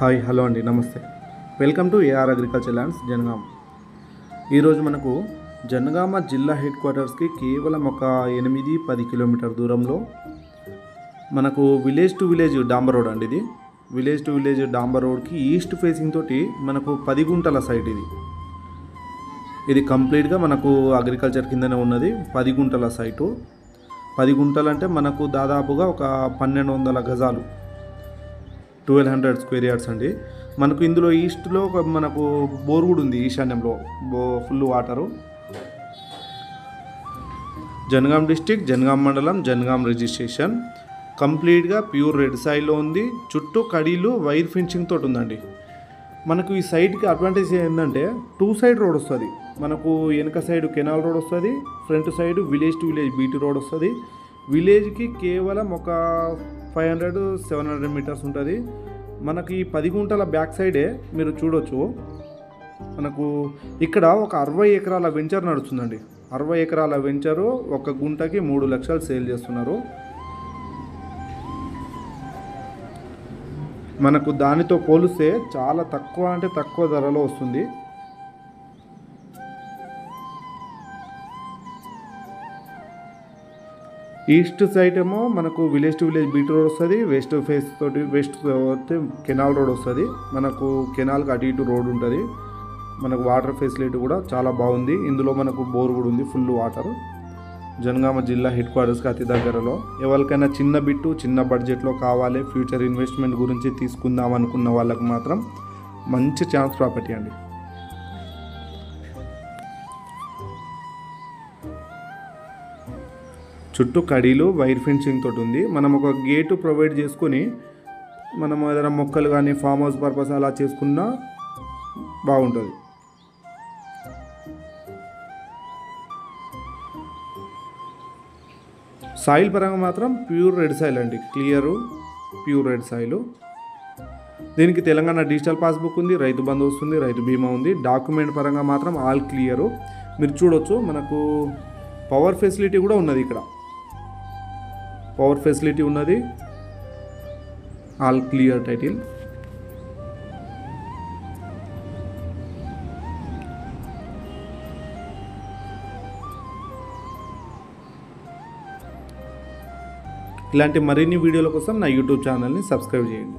Hi hello అండి నమస్తే welcome to AR agriculture lands Janagama. ఈరోజు మనకు జనగామ జిల్లా హెడ్ క్వార్టర్స్కి కేవలం ఒక 8-10 కిలోమీటర్ దూరంలో మనకు విలేజ్ టు విలేజ్ డాంబర్ రోడ్ అండి. ఇది విలేజ్ టు విలేజ్ డాంబర్ రోడ్కి ఈస్ట్ ఫేసింగ్ తోటి మనకు 10 గుంటల సైట్. ఇది కంప్లీట్గా మనకు అగ్రికల్చర్ కిందనే ఉన్నది. 10 గుంటల సైటు. 10 గుంటలు అంటే మనకు దాదాపుగా ఒక 1200 గజాలు, 1200 స్క్వేర్ యార్డ్స్ అండి. మనకు ఇందులో ఈస్ట్లో మనకు బోర్ కూడా ఉంది. ఈశాన్యంలో full water. Jangaon district, Jangaon మండలం, జనగాం రిజిస్ట్రేషన్. కంప్లీట్గా ప్యూర్ రెడ్ సాయిల్లో ఉంది. చుట్టూ కడీలు వైర్ ఫెన్సింగ్ తోటి ఉందండి. మనకు ఈ సైడ్కి అడ్వాంటేజ్ ఏంటంటే 2 సైడ్ రోడ్ వస్తుంది. మనకు వెనక సైడ్ కెనాల్ రోడ్ వస్తుంది, front side village to village BT road వస్తుంది. విలేజ్కి కేవలం ఒక 500-700 మీటర్స్ ఉంటుంది. మనకి 10 గుంటల బ్యాక్ సైడే మీరు చూడొచ్చు. మనకు ఇక్కడ ఒక 60 ఎకరాల వెంచర్ నడుస్తుందండి. 60 ఎకరాల వెంచరు ఒక గుంటకి 3 లక్షలు సేల్ చేస్తున్నారు. మనకు దానితో పోలిస్తే చాలా తక్కువ అంటే తక్కువ ధరలో వస్తుంది. ఈస్ట్ సైడ్ ఏమో మనకు village to village BT road వస్తుంది. వెస్ట్ ఫేస్ తోటి వెస్ట్ కెనాల్ రోడ్ వస్తుంది. మనకు కెనాల్కి అటు ఇటు రోడ్ ఉంటుంది. మనకు వాటర్ ఫెసిలిటీ కూడా చాలా బాగుంది. ఇందులో మనకు బోర్ కూడా ఉంది, ఫుల్ వాటర్. జనగామ జిల్లా హెడ్ క్వార్టర్స్కి అతి దగ్గరలో. ఎవరికైనా చిన్న బిట్టు చిన్న బడ్జెట్లో కావాలి, ఫ్యూచర్ ఇన్వెస్ట్మెంట్ గురించి తీసుకుందాం అనుకున్న వాళ్ళకి మాత్రం మంచి ఛాన్స్ ప్రాపర్టీ అండి. చుట్టూ కడీలు వైర్ ఫెన్సింగ్ తోటి ఉంది. మనం ఒక గేటు ప్రొవైడ్ చేసుకొని మనం ఏదైనా మొక్కలు కానీ ఫామ్ హౌస్ పర్పస్ అలా చేసుకున్నా బాగుంటుంది. సాయిల్ పరంగా మాత్రం ప్యూర్ రెడ్ సాయిల్ అండి. Clear pure red soil. దీనికి తెలంగాణ డిజిటల్ పాస్బుక్ ఉంది, రైతు బంధు వస్తుంది, రైతు బీమా ఉంది. డాక్యుమెంట్ పరంగా మాత్రం ఆల్ క్లియరు. మీరు చూడొచ్చు. మనకు పవర్ ఫెసిలిటీ కూడా ఉన్నది. ఇక్కడ పవర్ ఫెసిలిటీ ఉన్నది. All clear title. ఇలాంటి మరిన్ని వీడియోల కోసం నా యూట్యూబ్ ఛానల్ని సబ్స్క్రైబ్ చేయండి.